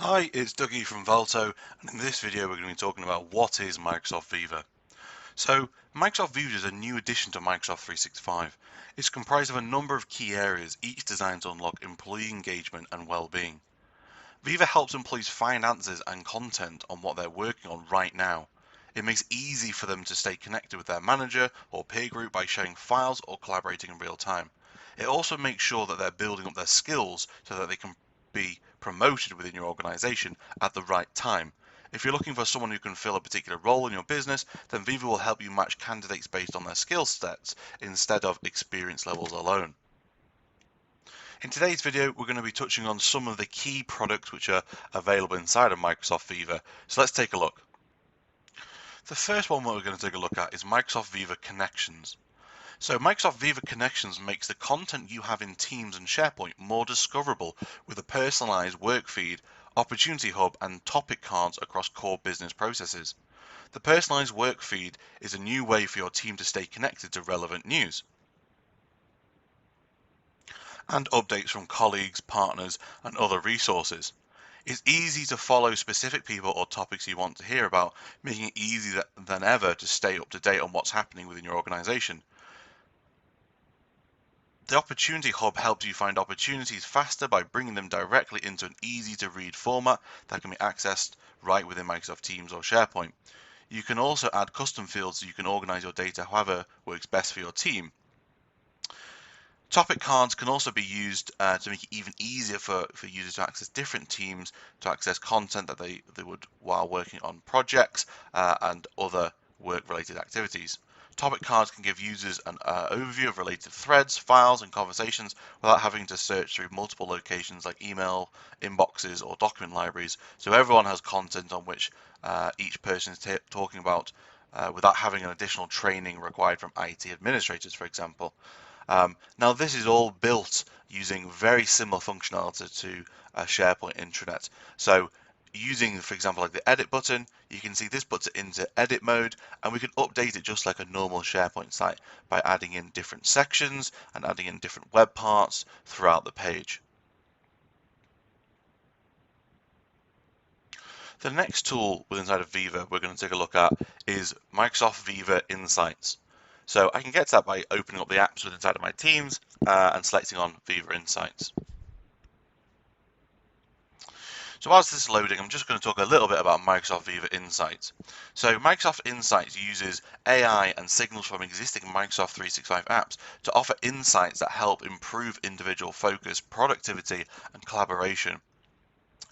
Hi, it's Dougie from Valto, and in this video we're going to be talking about what is Microsoft Viva. So, Microsoft Viva is a new addition to Microsoft 365. It's comprised of a number of key areas, each designed to unlock employee engagement and well-being. Viva helps employees find answers and content on what they're working on right now. It makes it easy for them to stay connected with their manager or peer group by sharing files or collaborating in real time. It also makes sure that they're building up their skills so that they can be promoted within your organization at the right time. If you're looking for someone who can fill a particular role in your business, then Viva will help you match candidates based on their skill sets instead of experience levels alone. In today's video, we're going to be touching on some of the key products which are available inside of Microsoft Viva. So let's take a look. The first one we're going to take a look at is Microsoft Viva Connections. So Microsoft Viva Connections makes the content you have in Teams and SharePoint more discoverable with a personalized work feed, opportunity hub, and topic cards across core business processes. The personalized work feed is a new way for your team to stay connected to relevant news and updates from colleagues, partners, and other resources. It's easy to follow specific people or topics you want to hear about, making it easier than ever to stay up to date on what's happening within your organization. The Opportunity Hub helps you find opportunities faster by bringing them directly into an easy to read format that can be accessed right within Microsoft Teams or SharePoint. You can also add custom fields so you can organize your data however works best for your team. Topic cards can also be used to make it even easier for users to access different teams, to access content that they would while working on projects and other work-related activities. Topic cards can give users an overview of related threads, files, and conversations without having to search through multiple locations like email, inboxes, or document libraries, so everyone has content on which each person is talking about without having an additional training required from IT administrators, for example. Now this is all built using very similar functionality to a SharePoint intranet. So using, for example, like the edit button, you can see this puts it into edit mode, and we can update it just like a normal SharePoint site by adding in different sections and adding in different web parts throughout the page. The next tool inside of Viva we're going to take a look at is Microsoft Viva Insights. So I can get to that by opening up the apps inside of my Teams and selecting on Viva Insights. So whilst this is loading, I'm just going to talk a little bit about Microsoft Viva Insights. So Microsoft Insights uses AI and signals from existing Microsoft 365 apps to offer insights that help improve individual focus, productivity, and collaboration.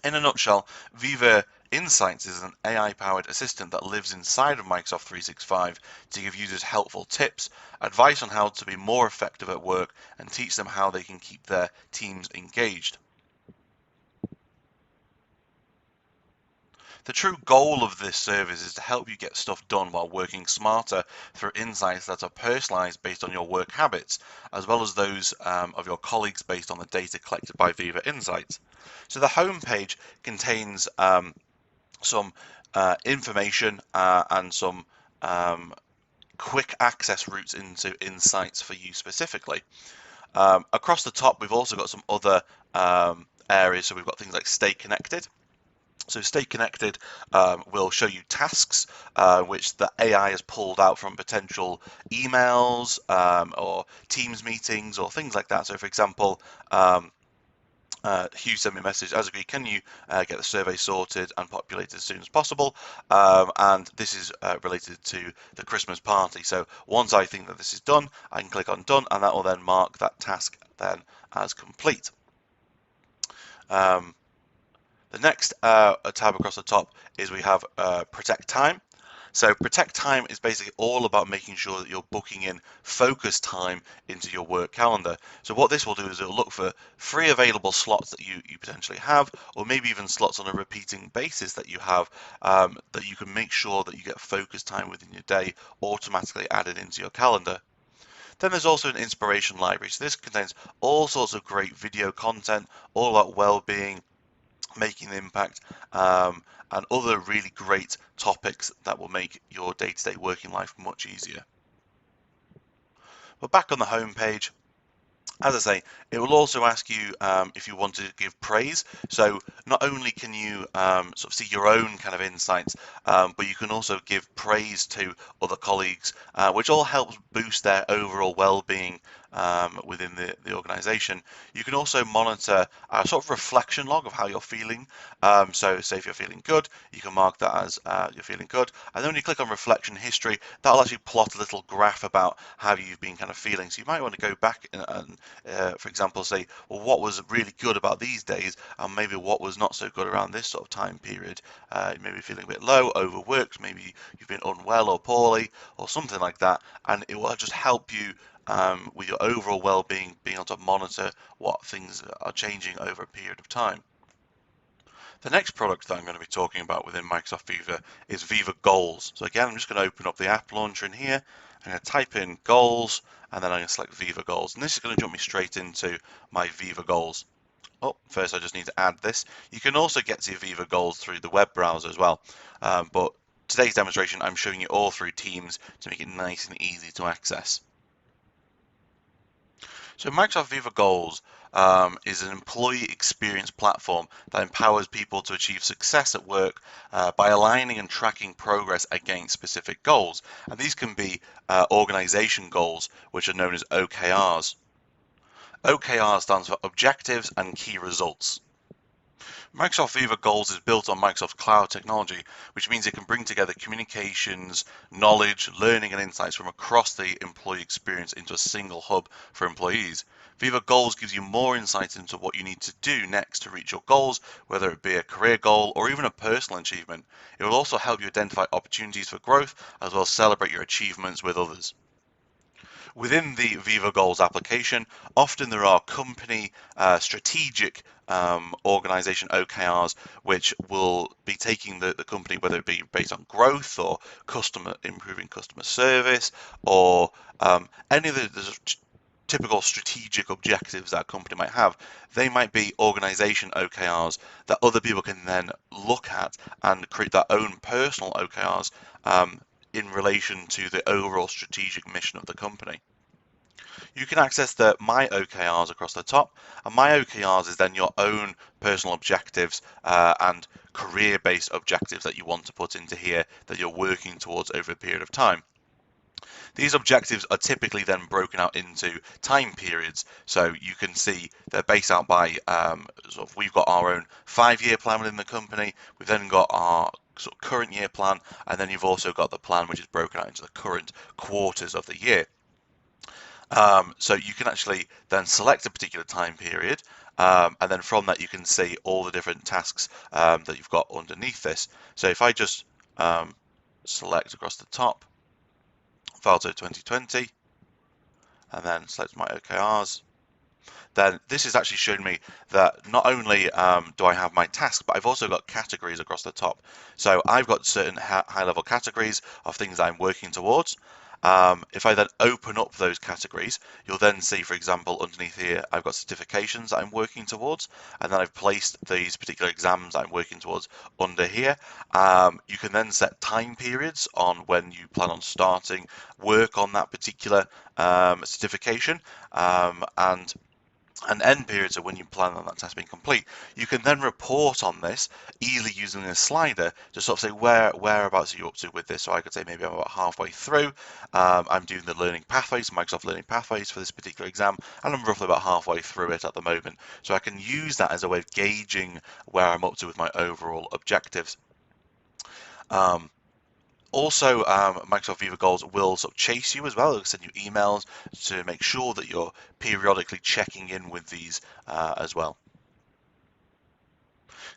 In a nutshell, Viva Insights is an AI-powered assistant that lives inside of Microsoft 365 to give users helpful tips, advice on how to be more effective at work, and teach them how they can keep their teams engaged. The true goal of this service is to help you get stuff done while working smarter through insights that are personalized based on your work habits, as well as those of your colleagues based on the data collected by Viva Insights. So the home page contains some information and some quick access routes into insights for you specifically. Across the top, we've also got some other areas. So we've got things like stay connected. So stay connected will show you tasks which the AI has pulled out from potential emails or Teams meetings or things like that. So for example, Hugh sent me a message, as agreed, can you get the survey sorted and populated as soon as possible? And this is related to the Christmas party. So once I think that this is done, I can click on done, and that will then mark that task then as complete. The next tab across the top is we have Protect Time. So Protect Time is basically all about making sure that you're booking in focus time into your work calendar. So what this will do is it'll look for free available slots that you potentially have, or maybe even slots on a repeating basis that you have, that you can make sure that you get focus time within your day automatically added into your calendar. Then there's also an inspiration library. So this contains all sorts of great video content, all about well-being, making an impact, and other really great topics that will make your day-to-day working life much easier. But back on the home page, As I say, it will also ask you if you want to give praise. So not only can you sort of see your own kind of insights, but you can also give praise to other colleagues, which all helps boost their overall well-being within the organization. You can also monitor a sort of reflection log of how you're feeling. So say if you're feeling good, you can mark that as you're feeling good. And then when you click on reflection history, that'll actually plot a little graph about how you've been kind of feeling. So you might want to go back and for example, say, well, what was really good about these days, and maybe what was not so good around this sort of time period. Maybe feeling a bit low, overworked, maybe you've been unwell or poorly, or something like that, and it will just help you with your overall well-being, being able to monitor what things are changing over a period of time. The next product that I'm going to be talking about within Microsoft Viva is Viva Goals. So again, I'm just going to open up the app launcher in here. I'm going to type in goals, and then I'm going to select Viva Goals. And this is going to jump me straight into my Viva Goals. Oh, first I just need to add this. You can also get to your Viva Goals through the web browser as well. But today's demonstration, I'm showing you all through Teams to make it nice and easy to access. So Microsoft Viva Goals is an employee experience platform that empowers people to achieve success at work by aligning and tracking progress against specific goals. And these can be organization goals, which are known as OKRs. OKR stands for Objectives and Key Results. Microsoft Viva Goals is built on Microsoft Cloud technology, which means it can bring together communications, knowledge, learning, and insights from across the employee experience into a single hub for employees. Viva Goals gives you more insight into what you need to do next to reach your goals, whether it be a career goal or even a personal achievement. It will also help you identify opportunities for growth, as well as celebrate your achievements with others. Within the Viva Goals application, often there are company strategic organization OKRs, which will be taking the company, whether it be based on growth or improving customer service, or any of the typical strategic objectives that a company might have. They might be organization OKRs that other people can then look at and create their own personal OKRs in relation to the overall strategic mission of the company. You can access the My OKRs across the top, and My OKRs is then your own personal objectives and career-based objectives that you want to put into here that you're working towards over a period of time. These objectives are typically then broken out into time periods, so you can see they're based out by we've got our own 5-year plan within the company. We've then got our sort of current year plan, and then you've also got the plan which is broken out into the current quarters of the year. So you can actually then select a particular time period, and then from that you can see all the different tasks that you've got underneath this. So if I just select across the top, Valto 2020, and then select my OKRs, then this is actually showing me that not only do I have my tasks, but I've also got categories across the top. So I've got certain high-level categories of things I'm working towards. If I then open up those categories, you'll then see, for example, underneath here, I've got certifications that I'm working towards, and then I've placed these particular exams I'm working towards under here. You can then set time periods on when you plan on starting work on that particular certification, and end periods are when you plan on that task being complete. You can then report on this easily using a slider to sort of say whereabouts are you up to with this. So I could say maybe I'm about halfway through. I'm doing the learning pathways, Microsoft Learning Pathways for this particular exam, and I'm roughly about halfway through it at the moment. So I can use that as a way of gauging where I'm up to with my overall objectives. Also, Microsoft Viva Goals will sort of chase you as well. It'll send you emails to make sure that you're periodically checking in with these as well.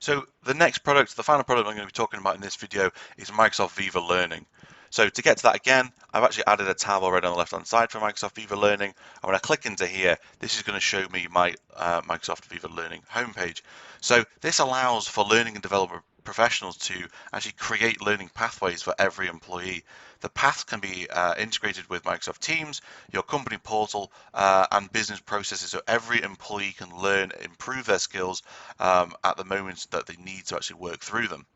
So the next product, the final product I'm going to be talking about in this video is Microsoft Viva Learning. So to get to that again, I've actually added a tab already on the left-hand side for Microsoft Viva Learning. And when I click into here, this is going to show me my Microsoft Viva Learning homepage. So this allows for learning and development professionals to actually create learning pathways for every employee. The paths can be integrated with Microsoft Teams, your company portal, and business processes, so every employee can learn, improve their skills at the moment that they need to actually work through them.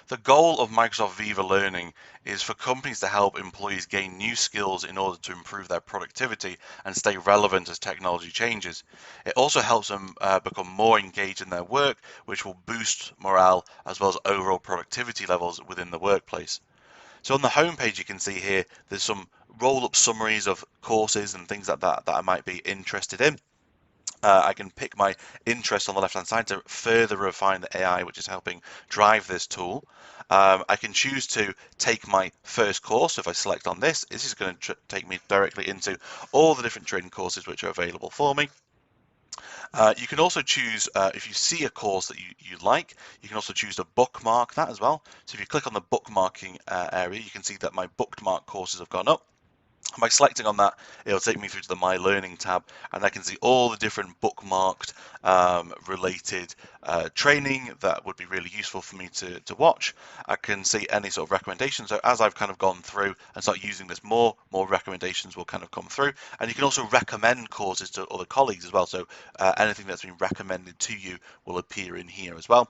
The goal of Microsoft Viva Learning is for companies to help employees gain new skills in order to improve their productivity and stay relevant as technology changes. It also helps them become more engaged in their work, which will boost morale as well as overall productivity levels within the workplace. So on the homepage, you can see here, there's some roll-up summaries of courses and things like that that I might be interested in. I can pick my interest on the left-hand side to further refine the AI, which is helping drive this tool. I can choose to take my first course. So if I select on this is going to take me directly into all the different training courses which are available for me. You can also choose, if you see a course that you like, you can also choose to bookmark that as well. So if you click on the bookmarking area, you can see that my bookmark courses have gone up. By selecting on that, it'll take me through to the My Learning tab, and I can see all the different bookmarked related training that would be really useful for me to watch. I can see any sort of recommendations. So as I've kind of gone through and start using this more recommendations will kind of come through. And you can also recommend courses to other colleagues as well. So anything that's been recommended to you will appear in here as well.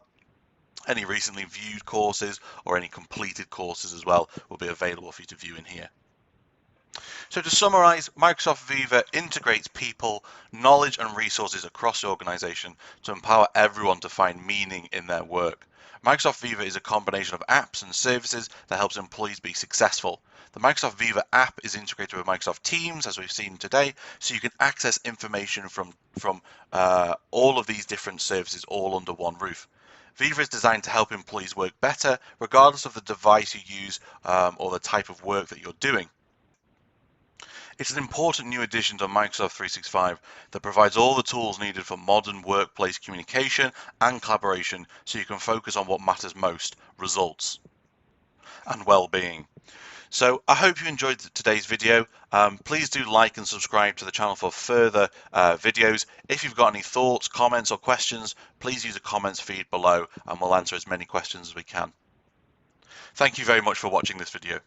Any recently viewed courses or any completed courses as well will be available for you to view in here. So to summarize, Microsoft Viva integrates people, knowledge and resources across the organization to empower everyone to find meaning in their work. Microsoft Viva is a combination of apps and services that helps employees be successful. The Microsoft Viva app is integrated with Microsoft Teams, as we've seen today, so you can access information from all of these different services all under one roof. Viva is designed to help employees work better, regardless of the device you use or the type of work that you're doing. It's an important new addition to Microsoft 365 that provides all the tools needed for modern workplace communication and collaboration so you can focus on what matters most, results and well-being. So I hope you enjoyed today's video. Please do like and subscribe to the channel for further videos. If you've got any thoughts, comments or questions, please use the comments feed below and we'll answer as many questions as we can. Thank you very much for watching this video.